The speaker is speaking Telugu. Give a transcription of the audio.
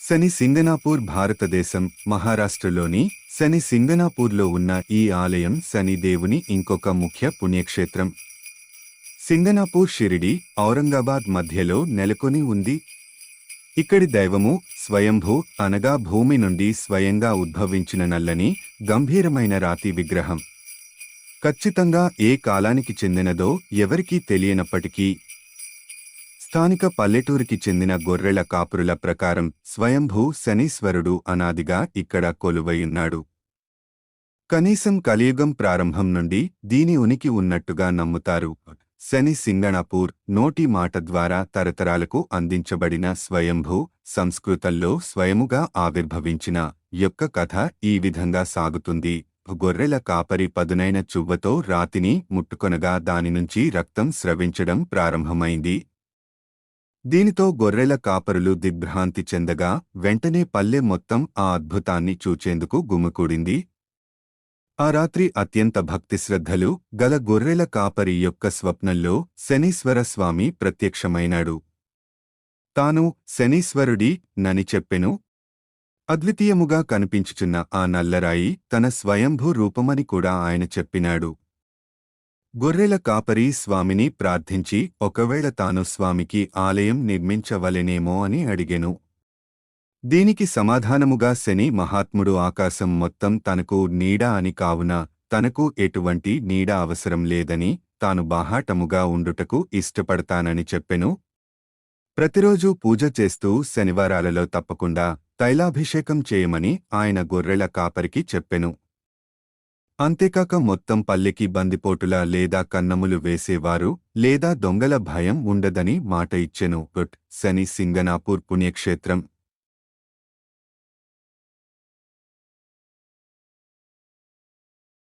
శని సింగనాపూర్ భారతదేశం మహారాష్ట్రలోని శని సింగనాపూర్లో ఉన్న ఈ ఆలయం శని దేవుని ఇంకొక ముఖ్య పుణ్యక్షేత్రం. సింగనాపూర్ షిరిడి, ఔరంగాబాద్ మధ్యలో నెలకొని ఉంది. ఇక్కడి దైవము స్వయంభూ అనగా భూమి నుండి స్వయంగా ఉద్భవించిన నల్లని గంభీరమైన రాతి విగ్రహం. ఖచ్చితంగా ఏ కాలానికి చెందినదో ఎవరికీ తెలియనప్పటికీ స్థానిక పల్లెటూరికి చెందిన గొర్రెల కాపురుల ప్రకారం స్వయంభూ శనీశ్వరుడు అనాదిగా ఇక్కడ కొలువైయున్నాడు. కనీసం కలియుగం ప్రారంభం నుండి దీని ఉనికి ఉన్నట్టుగా నమ్ముతారు. శని సింగణాపూర్ నోటి మాట ద్వారా తరతరాలకు అందించబడిన స్వయంభూ సంస్కృతంలో స్వయముగా ఆవిర్భవించిన యొక్క కథ ఈ విధంగా సాగుతుంది. గొర్రెల కాపరి పదునైన చువ్వతో రాతిని ముట్టుకొనగా దానినుంచి రక్తం స్రవించడం ప్రారంభమైంది. దీనితో గొర్రెల కాపరులు దిగ్భ్రాంతి చెందగా వెంటనే పల్లె మొత్తం ఆ అద్భుతాన్ని చూచేందుకు గుమికూడింది. ఆ రాత్రి అత్యంత భక్తిశ్రద్ధలు గల గొర్రెల కాపరి యొక్క స్వప్నంలో శనీశ్వర స్వామి ప్రత్యక్షమైనాడు. తాను శనీశ్వరుడి నని చెప్పెను. అద్వితీయముగా కనిపించుచున్న ఆ నల్లరాయి తన స్వయంభూ రూపమని కూడా ఆయన చెప్పినాడు. గొర్రెల కాపరి స్వామిని ప్రార్థించి ఒకవేళ తాను స్వామికి ఆలయం నిర్మించవలెనేమో అని అడిగెను. దీనికి సమాధానముగా శని మహాత్ముడు ఆకాశం మొత్తం తనకు నీడ అని కావున తనకు ఎటువంటి నీడ అవసరం లేదని, తాను బాహాటముగా ఉండుటకు ఇష్టపడతానని చెప్పెను. ప్రతిరోజూ పూజ చేస్తూ శనివారాలలో తప్పకుండా తైలాభిషేకం చేయమని ఆయన గొర్రెల కాపరికి చెప్పెను. అంతేకాక మొత్తం పల్లెకి బందిపోటుల లేదా కన్నములు వేసేవారు లేదా దొంగల భయం ఉండదని మాట ఇచ్చెను. శని సింగనాపూర్ పుణ్యక్షేత్రం.